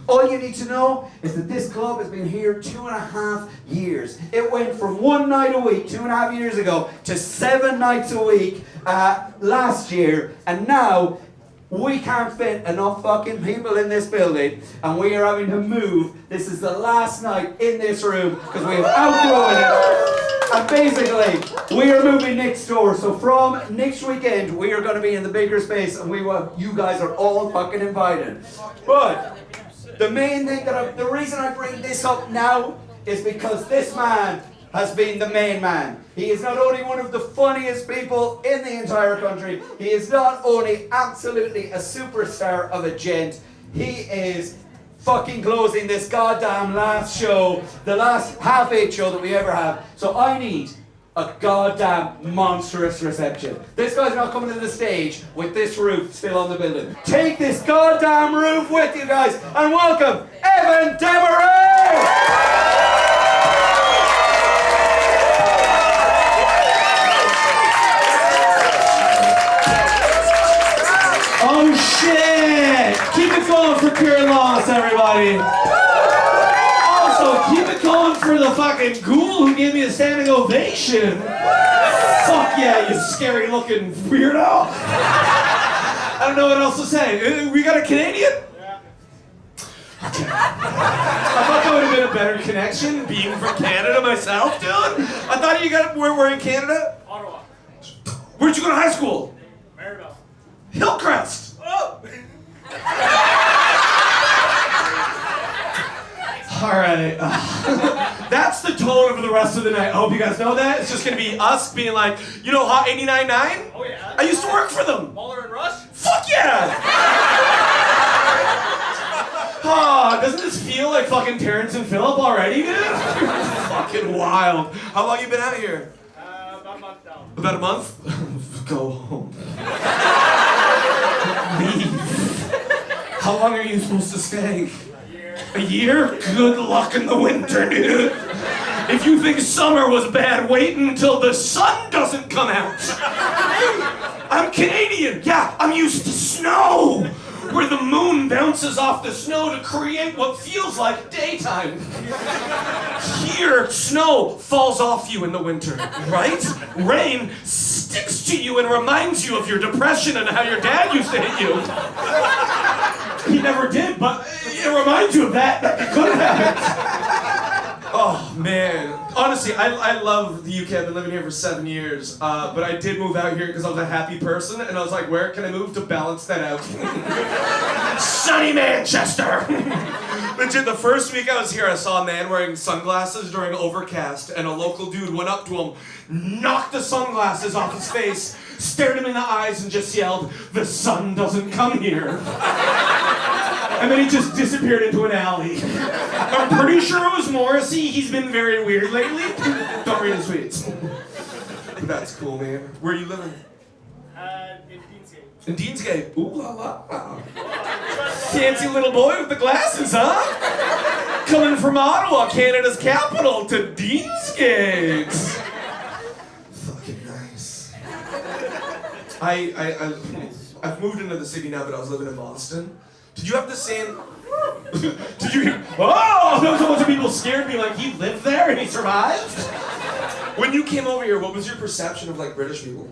All you need to know is that this club has been here 2.5 years. It went from 1 night a week 2.5 years ago to 7 nights a week last year, and now we can't fit enough fucking people in this building, and we are having to move. This is the last night in this room because we have outgrown it. And basically, we are moving next door. So from next weekend, we are going to be in the bigger space, and you guys are all fucking invited. But the main thing the reason I bring this up now is because this man has been the main man. He is not only one of the funniest people in the entire country, he is not only absolutely a superstar of a gent, he is fucking closing this goddamn last show, the last half-8 show that we ever have. So I need a goddamn monstrous reception. This guy's not coming to the stage with this roof still on the building. Take this goddamn roof with you guys and welcome Evan Desmarais! Oh shit! Keep it going for pure loss, everybody. Also, keep it going for the fucking ghoul who gave me a standing ovation. Fuck yeah, you scary looking weirdo. I don't know what else to say. We got a Canadian? Yeah. I thought that would have been a better connection, being from Canada myself, dude. I thought we're in Canada? Ottawa. Where'd you go to high school? Maribel. Hillcrest! Oh! Alright, that's the tone of the rest of the night. I hope you guys know that. It's just gonna be us being like, you know Hot 89.9? Oh yeah. I used to work for them. Muller and Rush? Fuck yeah! Oh, doesn't this feel like fucking Terrence and Phillip already, dude? Fucking wild. How long you been out here? About a month now. About a month? Go home. Leave. How long are you supposed to stay? A year? Good luck in the winter, dude. If you think summer was bad, wait until the sun doesn't come out. I'm Canadian. Yeah, I'm used to snow, where the moon bounces off the snow to create what feels like daytime. Here, snow falls off you in the winter, right? Rain sticks to you and reminds you of your depression and how your dad used to hit you. He never did, but it reminds you of that. That could have happened. Oh, man. Honestly, I love the UK. I've been living here for 7 years. But I did move out here because I was a happy person. And I was like, where can I move to balance that out? Sunny Manchester! Legit, the first week I was here, I saw a man wearing sunglasses during overcast. And a local dude went up to him, knocked the sunglasses off his face, stared him in the eyes, and just yelled, "The sun doesn't come here." And then he just disappeared into an alley. I'm pretty sure it was Morrissey. He's been very weird lately. Don't read his tweets. That's cool, man. Where are you living? In Deansgate. In Deansgate. Ooh la la. Fancy little boy with the glasses, huh? Coming from Ottawa, Canada's capital, to Deansgate. Fucking nice. I've moved into the city now, but I was living in Boston. Did you have the same... Did you hear... Oh! There was a bunch of people scared me like he lived there and he survived? When you came over here, what was your perception of, like, British people?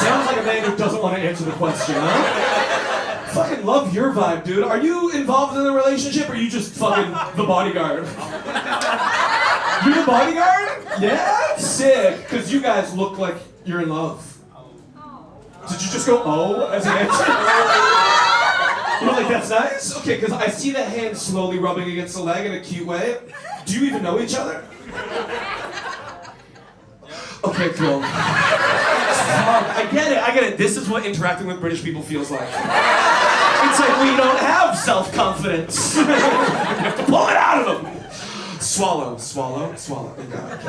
Sounds like a man who doesn't want to answer the question, huh? Fucking love your vibe, dude. Are you involved in a relationship or are you just fucking the bodyguard? You're the bodyguard? Yeah? Sick. Because you guys look like you're in love. Did you just go, oh, as an answer? You're like, that's nice? Okay, because I see that hand slowly rubbing against the leg in a cute way. Do you even know each other? Okay, cool. I get it. This is what interacting with British people feels like. It's like we don't have self-confidence. You have to pull it out of them. Swallow. You got it.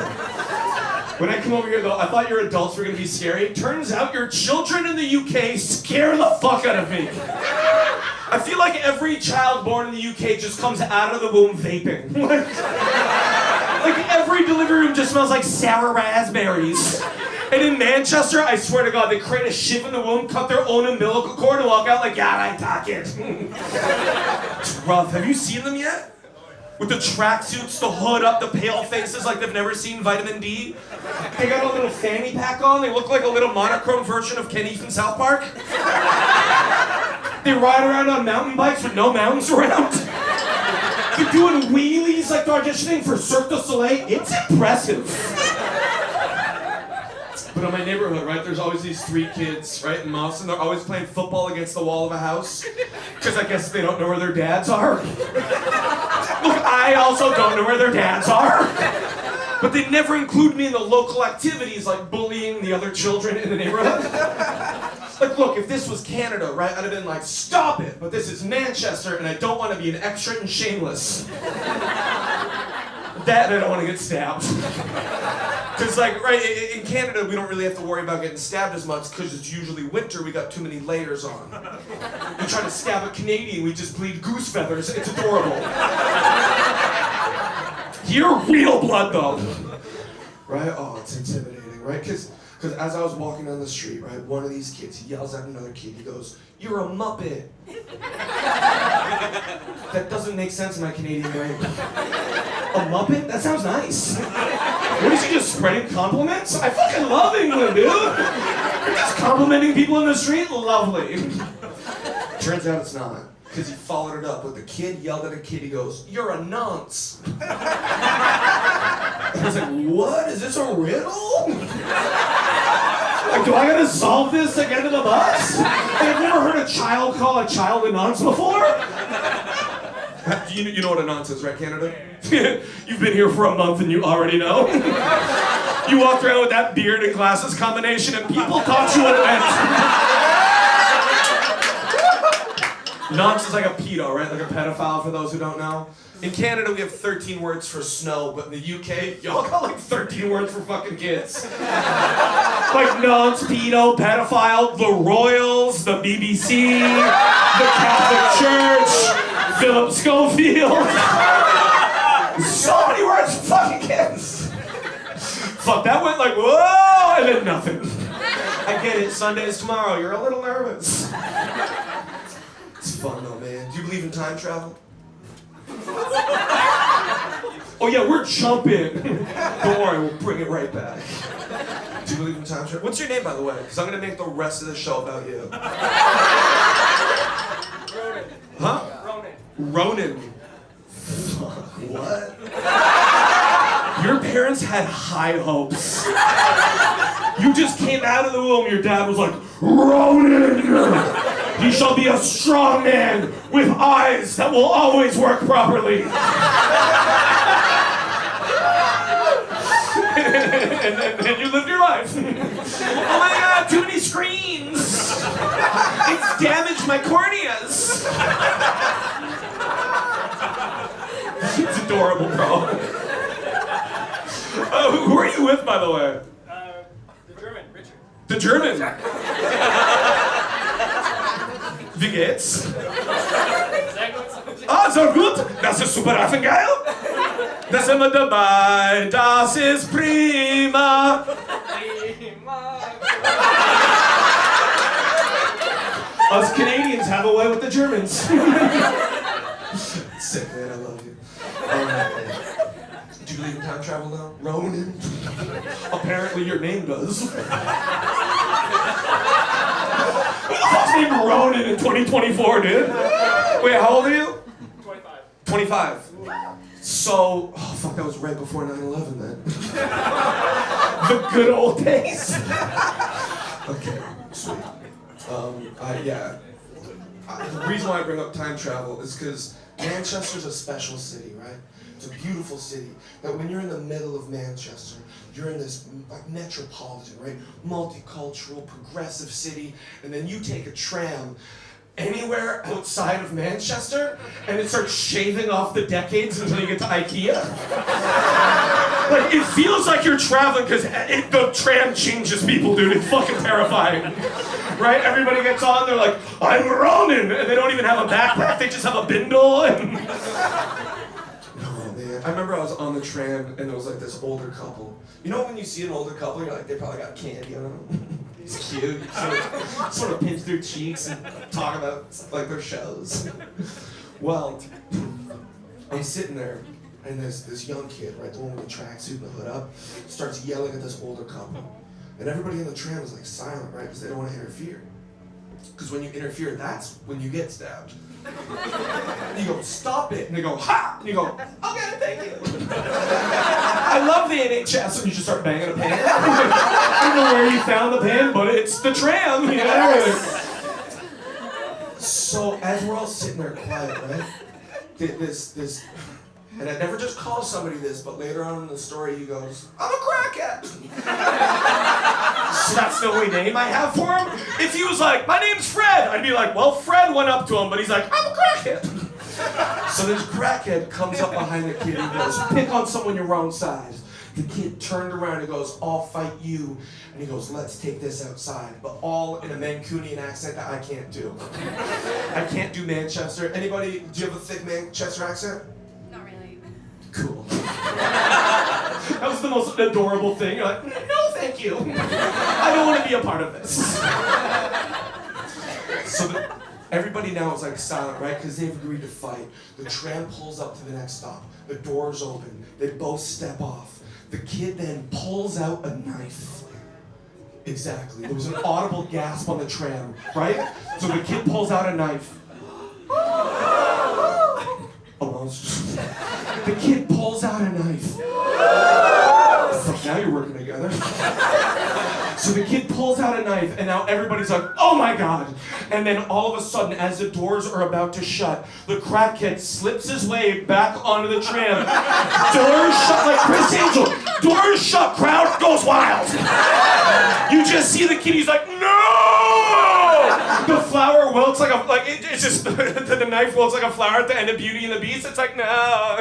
When I come over here, though, I thought your adults were going to be scary. Turns out your children in the UK scare the fuck out of me. I feel like every child born in the UK just comes out of the womb vaping. Like every delivery room just smells like sour raspberries. And in Manchester, I swear to God, they create a shift in the womb, cut their own umbilical cord, and walk out like, yeah, I talk it. It's rough. Have you seen them yet? With the tracksuits, the hood up, the pale faces like they've never seen vitamin D. They got a little fanny pack on. They look like a little monochrome version of Kenny from South Park. They ride around on mountain bikes with no mountains around. They're doing wheelies like they're auditioning for Cirque du Soleil. It's impressive. But in my neighborhood, right, there's always these 3 kids, right, in Moss, and they're always playing football against the wall of a house. Because I guess they don't know where their dads are. Look, I also don't know where their dads are. But they never include me in the local activities like bullying the other children in the neighborhood. Like, look, if this was Canada, right, I'd have been like, stop it. But this is Manchester, and I don't want to be an extra and shameless. That and I don't want to get stabbed. Because, like, right, in Canada, we don't really have to worry about getting stabbed as much because it's usually winter, we got too many layers on. We try to stab a Canadian, we just bleed goose feathers. It's adorable. You're real blood, though. Right? Oh, it's intimidating, right? Because as I was walking down the street, right, one of these kids, he yells at another kid, he goes, "You're a Muppet." That doesn't make sense in my Canadian brain. A Muppet? That sounds nice. What is he just spreading compliments? I fucking love England, dude. You're just complimenting people in the street? Lovely. Turns out it's not. Because he followed it up with the kid yelled at a kid, he goes, "You're a nonce." I was like, what? Is this a riddle? Like, do I gotta solve this to get to the bus? I've never heard a child call a child a nonce before. You know what a nonce is, right, Canada? You've been here for a month and you already know. You walked around with that beard and glasses combination and people taught you what it meant. Nonce is like a pedo, right? Like a pedophile for those who don't know. In Canada, we have 13 words for snow, but in the UK, y'all got like 13 words for fucking kids. Like nonce, pedo, pedophile, the Royals, the BBC, the Catholic Church, Philip Schofield. So many words for fucking kids. Fuck, that went like, whoa, and then nothing. I get it, Sunday is tomorrow, you're a little nervous. It's fun though, man. Do you believe in time travel? Oh yeah, we're jumping. Don't worry, we'll bring it right back. Do you believe in time travel? What's your name, by the way? Because I'm gonna make the rest of the show about you. Ronan. Huh? Ronan. Ronan. Fuck, what? Your parents had high hopes. You just came out of the womb, your dad was like, "Ronan! He shall be a strong man with eyes that will always work properly." and you lived your life. Oh my God, too many screens. It's damaged my corneas. It's adorable, bro. Who are you with, by the way? The German, Richard. The German. Wie geht's? Ah, so gut. Das ist super Affengeil. Da sind wir dabei. Das ist prima. Us Canadians have a way with the Germans. Sick, man. I love you. Do you believe in time travel now? Ronan? Apparently your name does. Who the fuck's named Ronan in 2024, dude? Wait, how old are you? 25. 25. So, oh fuck, that was right before 9/11 then. The good old days. Okay, sweet. The reason why I bring up time travel is because Manchester's a special city, right? It's a beautiful city. That when you're in the middle of Manchester, you're in this like metropolitan, right? Multicultural, progressive city, and then you take a tram anywhere outside of Manchester, and it starts shaving off the decades until you get to IKEA. Like, it feels like you're traveling because the tram changes people, dude. It's fucking terrifying. Right? Everybody gets on, they're like, "I'm Ronan," and they don't even have a backpack, they just have a bindle. And... Oh, man. I remember I was on the tram and there was like this older couple. You know when you see an older couple, you're like, they probably got candy on them. It's cute. Sort of pinch their cheeks and talk about like their shows. Well, I'm sitting there and there's this young kid, right, the one with the tracksuit and the hood up, starts yelling at this older couple. And everybody in the tram is like silent, right, because they don't want to interfere. Because when you interfere, that's when you get stabbed. And you go, stop it. And they go, ha! And you go, okay, thank you. I love the NHS. And you just start banging a pan. I don't know where you found the pan, but it's the tram. You know? So as we're all sitting there quiet, right? This, and I never just call somebody this, but later on in the story he goes, I'm a crackhead. So that's the only name I have for him. If he was like, my name's Fred, I'd be like, well, Fred went up to him, but he's like, I'm a crackhead. So this crackhead comes up behind the kid and goes, pick on someone your own size. The kid turned around and goes, I'll fight you. And he goes, let's take this outside. But all in a Mancunian accent that I can't do. I can't do Manchester. Anybody, do you have a thick Manchester accent? Not really. Cool. That was the most adorable thing. You're like, no, thank you. I don't want to be a part of this. So everybody now is like silent, right? Because they've agreed to fight. The tram pulls up to the next stop. The doors open. They both step off. The kid then pulls out a knife. Exactly. There was an audible gasp on the tram, right? So the kid pulls out a knife. Almost. The kid pulls out a knife. Now you're working together. So the kid pulls out a knife, and now everybody's like, oh my God. And then all of a sudden, as the doors are about to shut, the crackhead slips his way back onto the tram. Doors shut like Chris Angel. Doors shut, crowd goes wild. You just see the kid, he's like, no! The flower wilts it's just, the knife wilts like a flower at the end of Beauty and the Beast. It's like, no.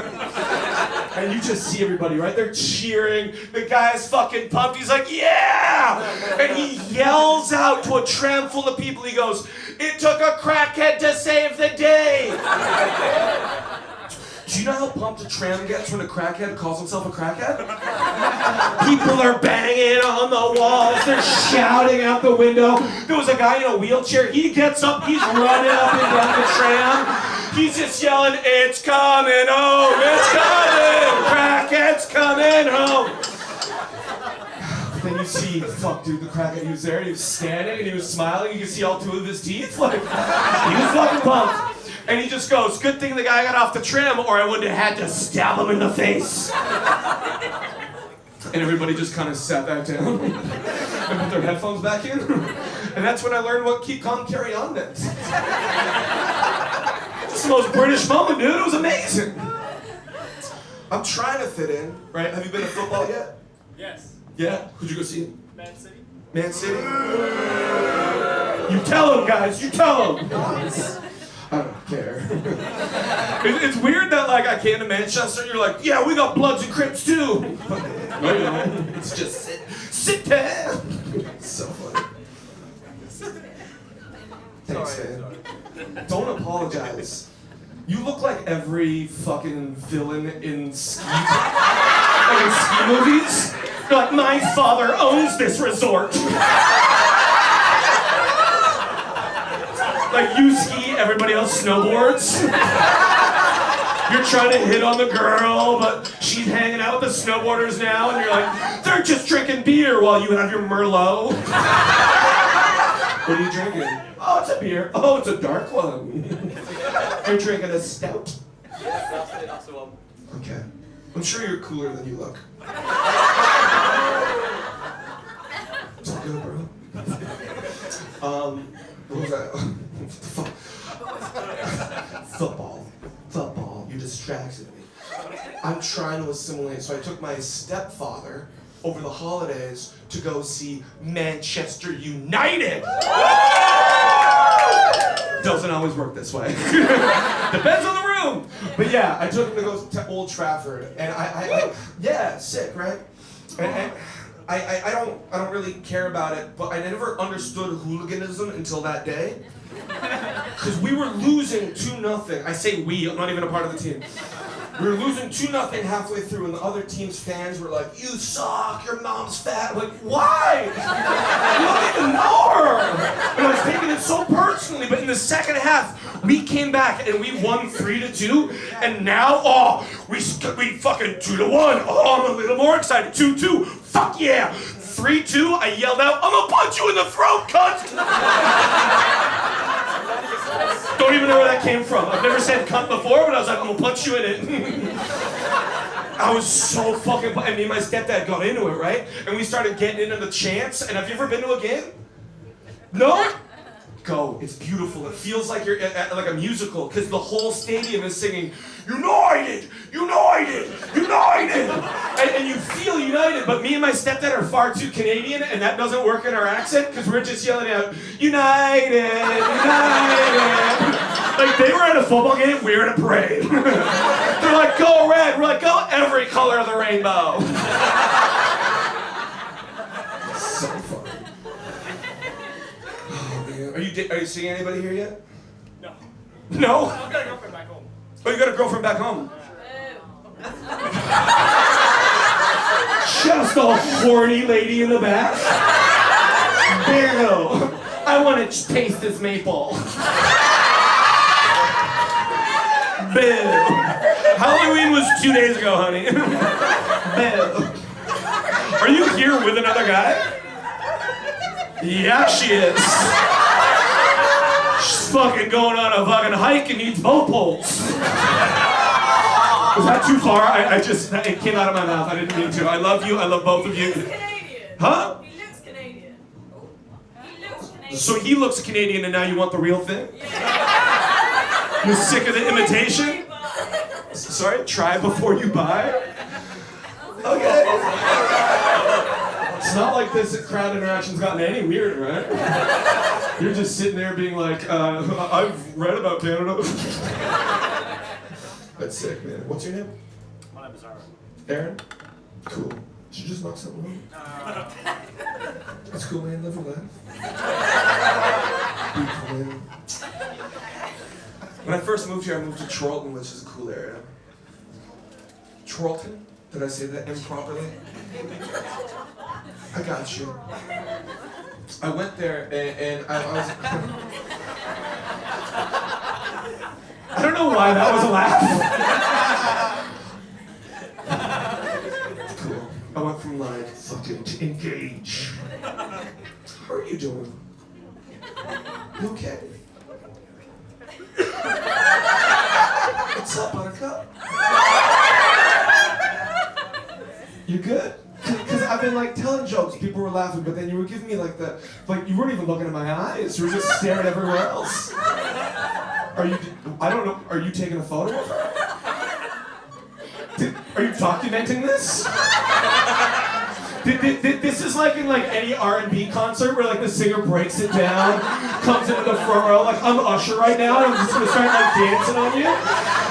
And you just see everybody, right? They're cheering. The guy's fucking pumped. He's like, yeah! And he yells out to a tram full of people. He goes, it took a crackhead to save the day. Do you know how pumped a tram gets when a crackhead calls himself a crackhead? People are banging on the walls. They're shouting out the window. There was a guy in a wheelchair. He gets up. He's running up and down the tram. He's just yelling, it's coming home. It's coming. Crackhead's coming home. Then you see, fuck dude, the crackhead, he was there, and he was standing, and he was smiling, you can see all two of his teeth, like, he was fucking pumped. And he just goes, good thing the guy got off the tram, or I wouldn't have had to stab him in the face. And everybody just kind of sat back down, and put their headphones back in. And that's when I learned what keep calm, carry on meant. It's the most British moment, dude, it was amazing. I'm trying to fit in, right? Have you been to football yet? Yes. Yeah? Who'd you go see? Man City. Man City? You tell him, guys. You tell him. I don't care. It's weird that, like, I came to Manchester and you're like, yeah, we got Bloods and Crips too. No, you don't. It's just sit there. It's so funny. Thanks, man. Don't apologize. You look like every fucking villain in ski movies. You're like, my father owns this resort. Like, you ski, everybody else snowboards. You're trying to hit on the girl, but she's hanging out with the snowboarders now, and you're like, they're just drinking beer while you have your Merlot. What are you drinking? Oh, it's a beer. Oh, it's a dark one. You're drinking a stout. Yes, that's the one. Okay. I'm sure you're cooler than you look. It's all good, bro. What was that? Football. You distracted me. I'm trying to assimilate, so I took my stepfather over the holidays to go see Manchester United. Doesn't always work this way. Depends on the room. But yeah, I took him to go to Old Trafford, and yeah, sick, right? And I don't really care about it, but I never understood hooliganism until that day. Because we were losing 2-0. I say we, I'm not even a part of the team. We were losing 2-0 halfway through, and the other team's fans were like, "You suck, your mom's fat." I'm like, why? You don't even know her. And I was taking it so personally, but in the second half, we came back and we won 3-2, and now, we fucking 2-1. Oh, I'm a little more excited. 2-2, fuck yeah. 3-2, I yelled out, "I'm gonna punch you in the throat, cunt!" Don't even know where that came from. I've never said cunt before, but I was like, "I'm gonna punch you in it." I was so fucking, and me and my stepdad got into it, right? And we started getting into the chants, and have you ever been to a game? No? Go. It's beautiful. It feels like you're at like a musical, because the whole stadium is singing, "United! United! United!" And you feel united, but me and my stepdad are far too Canadian, and that doesn't work in our accent, because we're just yelling out, "United! United!" Like, they were at a football game, we were in a parade. They're like, "Go red!" We're like, "Go every color of the rainbow!" So fun. Oh, man. Are you seeing anybody here yet? No. No? I've got a girlfriend back home. Oh, you got a girlfriend back home? Just a horny lady in the back? Barrow. I want to taste this maple. Boo. Halloween was 2 days ago, honey. Boo. Are you here with another guy? Yeah, she is. She's fucking going on a fucking hike and needs both poles. Was that too far? It came out of my mouth. I didn't mean to. I love you. I love both of you. He looks Canadian. Huh? He looks Canadian. He looks Canadian. So he looks Canadian and now you want the real thing? Yeah. You're sick of the imitation? Sorry? Try before you buy? Okay. It's not like this crowd interaction's gotten any weirder, right? You're just sitting there being like, I've read about Canada. That's sick, man. What's your name? My name is Aaron. Aaron? Cool. Did you just knock something over? That's cool, man. Live and laugh. Beautiful, man. When I first moved here, I moved to Charlton, which is a cool area. Charlton? Did I say that improperly? I got you. I went there and I was... I don't know why that was a laugh. Cool. I went from like, fucking to engage. How are you doing? You okay? What's up, Buttercup? You good? Because I've been like telling jokes, people were laughing, but then you were giving me like you weren't even looking in my eyes. You were just staring everywhere else. I don't know, are you taking a photo of her? Are you documenting this? This is like in like any R&B concert where like the singer breaks it down, comes into the front row, like I'm Usher right now, and I'm just gonna start like dancing on you.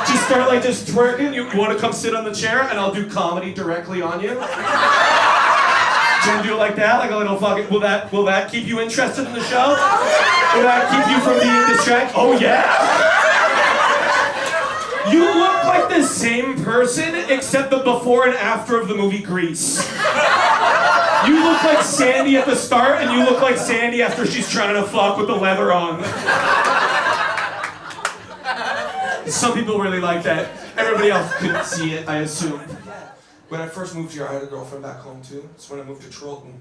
Just start like just twerking. You wanna come sit on the chair and I'll do comedy directly on you? Do you wanna do it like that? Like a little fucking, will that keep you interested in the show? Will that keep you from being distracted? Oh yeah! You look like the same person except the before and after of the movie Grease. You look like Sandy at the start and you look like Sandy after she's trying to fuck with the leather on. Some people really like that. Everybody else couldn't see it, I assume. When I first moved here, I had a girlfriend back home too. It's when I moved to Charlton.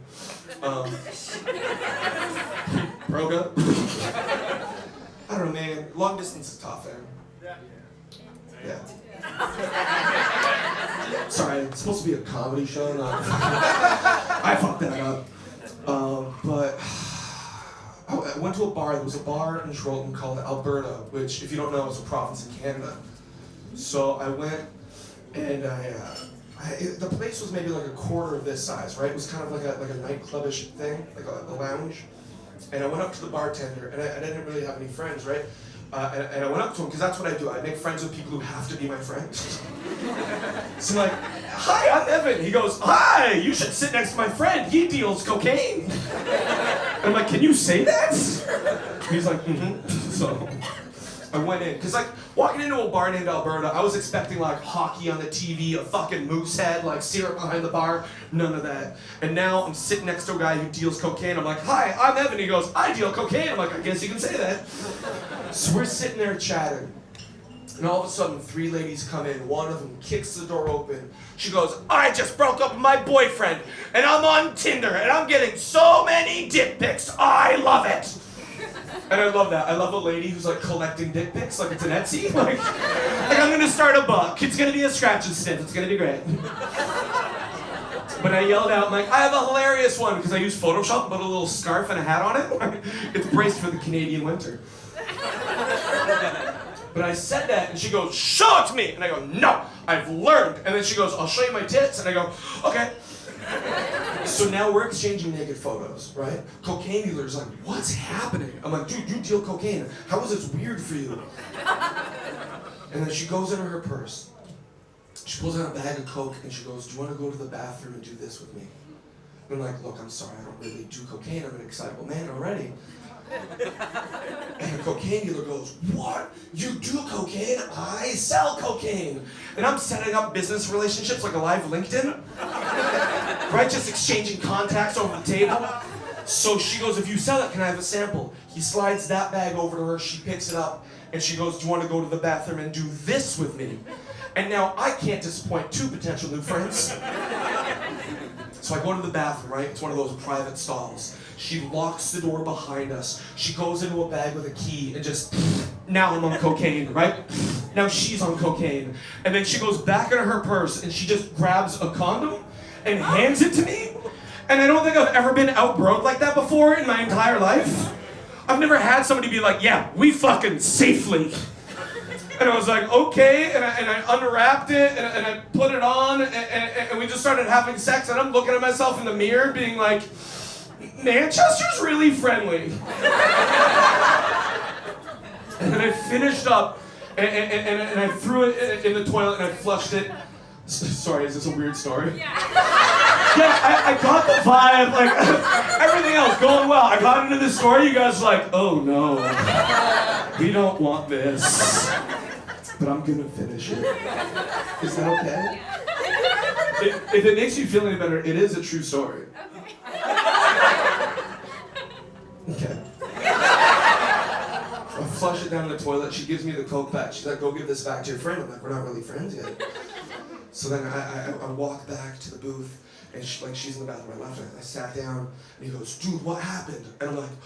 Broke up. I don't know, man. Long distance is tough, man. Yeah. Sorry, it's supposed to be a comedy show, not... I fucked that up. But I went to a bar. There was a bar in Charlton called Alberta, which, if you don't know, is a province in Canada. So I went, and the place was maybe like a quarter of this size, right? It was kind of like a nightclubish thing, like a lounge. And I went up to the bartender, and I didn't really have any friends, right? And I went up to him, because that's what I do. I make friends with people who have to be my friends. So I'm like, "Hi, I'm Evan." He goes, "Hi, you should sit next to my friend. He deals cocaine." And I'm like, "Can you say that?" He's like, "Mm-hmm." So I went in, because like walking into a bar named Alberta, I was expecting like hockey on the TV, a fucking moose head, like syrup behind the bar, none of that. And now I'm sitting next to a guy who deals cocaine. I'm like, hi, I'm Evan. He goes, I deal cocaine. I'm like, I guess you can say that. So we're sitting there chatting. And all of a sudden, 3 ladies come in. One of them kicks the door open. She goes, I just broke up with my boyfriend, and I'm on Tinder, and I'm getting so many dick pics. I love it. And I love that. I love a lady who's like collecting dick pics, like it's an Etsy. Like I'm gonna start a book. It's gonna be a scratch and sniff. It's gonna be great. But I yelled out, I'm like, I have a hilarious one, because I use Photoshop, put a little scarf and a hat on it. It's braced for the Canadian winter. But I said that, and she goes, show it to me! And I go, no, I've learned. And then she goes, I'll show you my tits. And I go, okay. So now we're exchanging naked photos, right? Cocaine dealer's like, what's happening? I'm like, dude, you deal cocaine. How is this weird for you? And then she goes into her purse. She pulls out a bag of Coke, and she goes, do you want to go to the bathroom and do this with me? And I'm like, look, I'm sorry, I don't really do cocaine. I'm an excitable man already. And the cocaine dealer goes, what? You do cocaine? I sell cocaine. And I'm setting up business relationships like a live LinkedIn. Right? Just exchanging contacts over the table. So she goes, if you sell it, can I have a sample? He slides that bag over to her. She picks it up. And she goes, do you want to go to the bathroom and do this with me? And now I can't disappoint 2 potential new friends. So I go to the bathroom, right? It's one of those private stalls. She locks the door behind us. She goes into a bag with a key and just, now I'm on cocaine, right? Now she's on cocaine. And then she goes back into her purse and she just grabs a condom and hands it to me. And I don't think I've ever been outbroke like that before in my entire life. I've never had somebody be like, yeah, we fucking safely. And I was like, okay, and I unwrapped it, and I put it on, and we just started having sex, and I'm looking at myself in the mirror being like, Manchester's really friendly. And then I finished up, and I threw it in the toilet, and I flushed it. Sorry, is this a weird story? Yeah. Yeah, I got the vibe, like, everything else going well. I got into the story, you guys were like, oh no, we don't want this. But I'm gonna finish it. Is that okay? If it makes you feel any better, it is a true story. Okay. I flush it down the toilet. She gives me the Coke back. She's like, go give this back to your friend. I'm like, we're not really friends yet. So then I walk back to the booth, and she's in the bathroom. I left her. I sat down, and he goes, dude, what happened? And I'm like,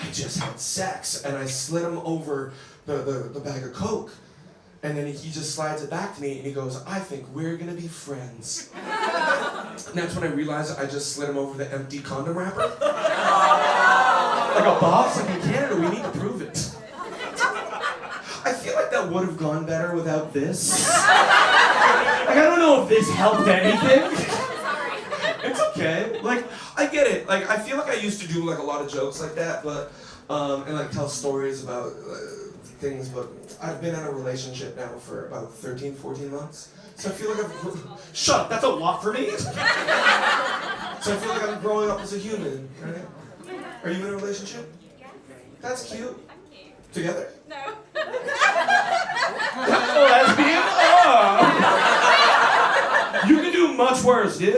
I just had sex. And I slid him over the bag of Coke. And then he just slides it back to me, and he goes, I think we're gonna be friends. And that's when I realized I just slid him over the empty condom wrapper. Like a boss, like in Canada, we need to prove it. I feel like that would have gone better without this. Like, I don't know if this helped anything. It's okay. Like, I get it. Like, I feel like I used to do like a lot of jokes like that, but and like tell stories about things, but I've been in a relationship now for about 13, 14 months. So I feel like shut up, that's a lot for me. So I feel like I'm growing up as a human, right? Are you in a relationship? Yes. That's cute. I'm cute. Together? No. Lesbian? Oh. You can do much worse, dude.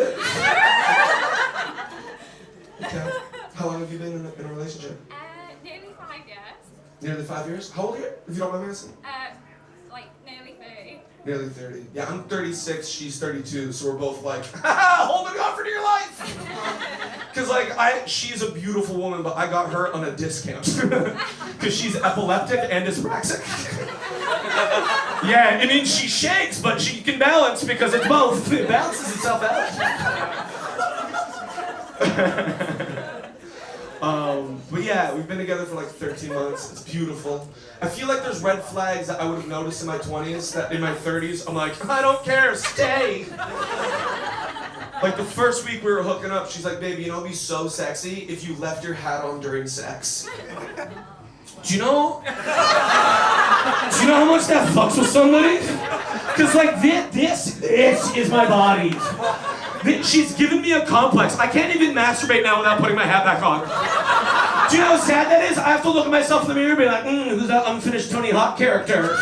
Okay. How long have you been in a relationship? Nearly 5 years. Nearly 5 years? How old are you, if you don't mind me asking? Like nearly 30. Nearly 30. Yeah, I'm 36, she's 32, so we're both like, holding on for dear life! Because like, she's a beautiful woman, but I got her on a discount. Because she's epileptic and dyspraxic. Yeah, I mean, she shakes, but she can balance because it's both. It balances itself out. But yeah, we've been together for like 13 months. It's beautiful. I feel like there's red flags that I would have noticed in my 20s that in my 30s, I'm like, I don't care, stay. Like the first week we were hooking up, she's like, baby, you know, it'd be so sexy if you left your hat on during sex. Do you know how much that fucks with somebody? Because like this is my body. She's given me a complex. I can't even masturbate now without putting my hat back on. Do you know how sad that is? I have to look at myself in the mirror and be like, who's that unfinished Tony Hawk character?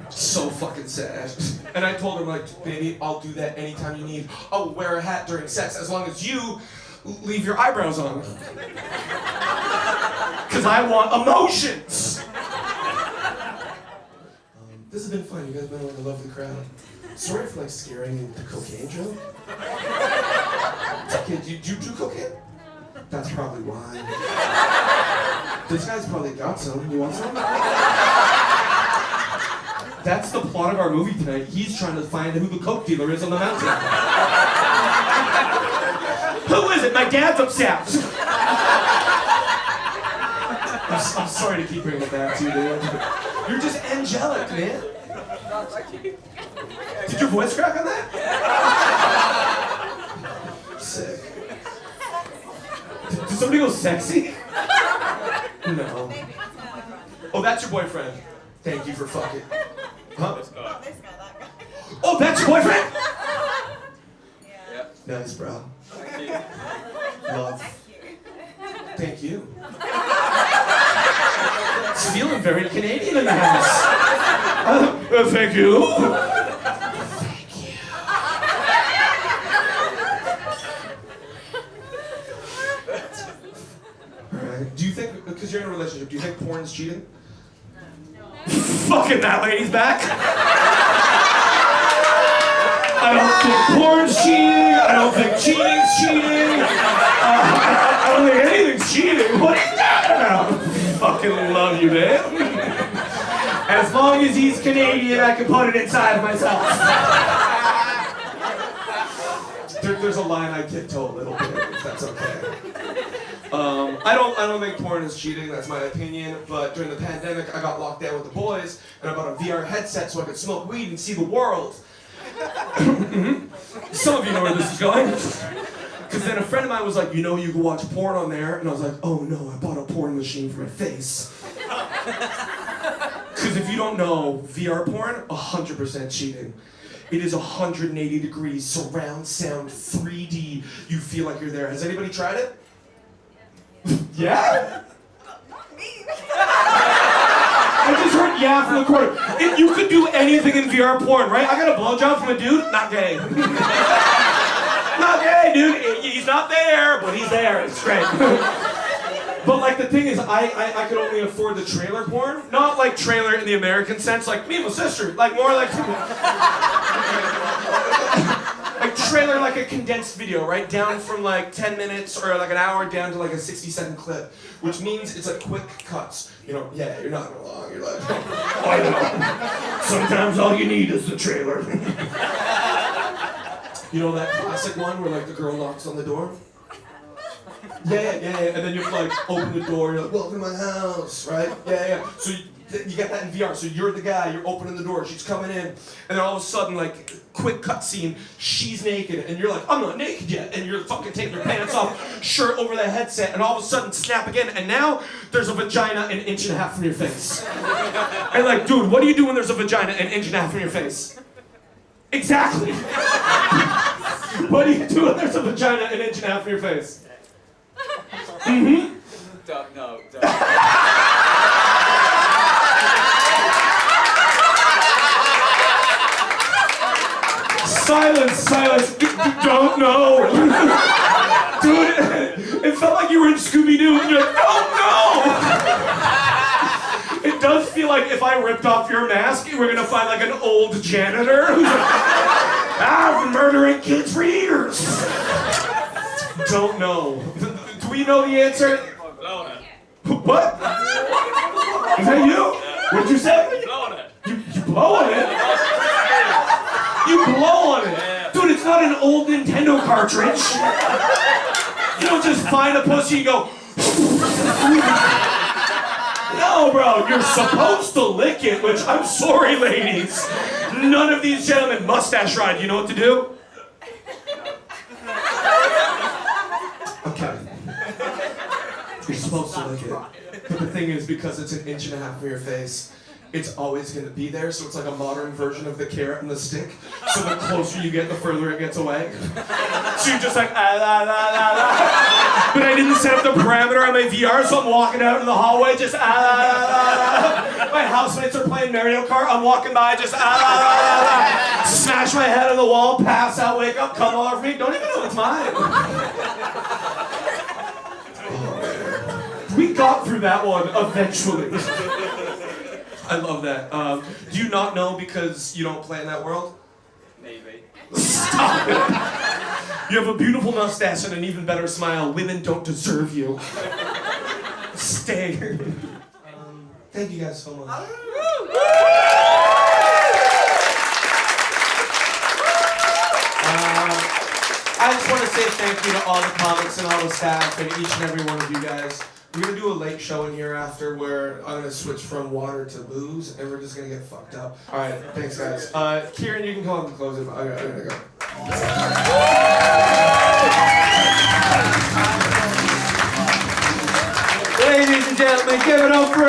So fucking sad. And I told her, like, baby, I'll do that anytime you need. I'll wear a hat during sex as long as you leave your eyebrows on. Because I want emotions. This has been fun. You guys been like a lovely crowd. Sorry for like scaring the cocaine joke. Okay, do you do cocaine? That's probably why. This guy's probably got some. You want some? That's the plot of our movie tonight. He's trying to find who the coke dealer is on the mountain. Who is it? My dad's upset. I'm sorry to keep bringing it back to you, dude. You're just angelic, man. Did your voice crack on that? Sick. Did somebody go sexy? No. Oh, that's your boyfriend. Thank you for fucking. Huh? Oh, that's your boyfriend? Nice, bro. Thank you. Love. Thank you. It's feeling very Canadian in the house. Thank you. Alright. Do you think, because you're in a relationship, do you think porn's cheating? Fucking that lady's back. I don't think porn's cheating. I don't think cheating's cheating. I don't think anything's cheating. What are you talking about? Fucking love you, man. As long as he's Canadian, I can put it inside of myself. There's a line I tiptoe a little bit, if that's okay. I don't think porn is cheating, that's my opinion, but during the pandemic I got locked down with the boys and I bought a VR headset so I could smoke weed and see the world. Some of you know where this is going. Because then a friend of mine was like, you know you can watch porn on there, and I was like, oh no, I bought a porn machine for my face. Because if you don't know, VR porn, 100% cheating. It is 180 degrees, surround sound, 3D. You feel like you're there. Has anybody tried it? Yeah? I just heard yeah from the corner. If you could do anything in VR porn, right? I got a blowjob from a dude, not gay. Not gay, dude. He's not there, but he's there. It's great. But like the thing is, I could only afford the trailer porn. Not like trailer in the American sense, like me and my sister. Like more like like trailer, like a condensed video, right? Down from like 10 minutes or like an hour down to like a 60-second clip, which means it's like quick cuts. You know, yeah, you're not gonna long. You're like, oh, I know. Sometimes all you need is the trailer. You know that classic one where like the girl knocks on the door? Yeah, and then you like open the door, you're like, welcome to my house, right? Yeah. So you get that in VR, so you're the guy, you're opening the door, she's coming in, and then all of a sudden, like, quick cut scene, she's naked, and you're like, I'm not naked yet, and you're fucking taking your pants off, shirt over the headset, and all of a sudden, snap again, and now there's a vagina an inch and a half from your face. And like, dude, what do you do when there's a vagina an inch and a half from your face? Exactly. What do you do when there's a vagina an inch and a half from your face? Mm-hmm. No. Silence. Don't know. Dude, it felt like you were in Scooby-Doo and you're like, don't know. It does feel like if I ripped off your mask, we're gonna find like an old janitor who's like, I've been murdering kids for years. Don't know. Do we know the answer? Blowing it. What? Is that you? What'd you say? Blowing it. You blow on it? You blow on it? Dude, it's not an old Nintendo cartridge. You don't just find a pussy and go... No, bro, you're supposed to lick it, which I'm sorry, ladies. None of these gentlemen mustache ride. You know what to do? Okay. You're supposed to lick it. But the thing is, because it's an inch and a half from your face, it's always going to be there. So it's like a modern version of the carrot and the stick. So the closer you get, the further it gets away. So you're just like, But I didn't set up the parameter on my VR, so I'm walking out in the hallway just My housemates are playing Mario Kart. I'm walking by just smash my head on the wall, pass out, wake up, come all over me. Don't even know it's mine. We got through that one eventually. I love that. Do you not know because you don't play in that world? Maybe. Stop it. You have a beautiful mustache and an even better smile. Women don't deserve you. Stay. Thank you guys so much. I just want to say thank you to all the comics and all the staff and each and every one of you guys. We're going to do a late show in here after where I'm going to switch from water to booze and we're just going to get fucked up. Alright, thanks guys. Kieran, you can come up and close it. I gotta go. Ladies and gentlemen, give it up for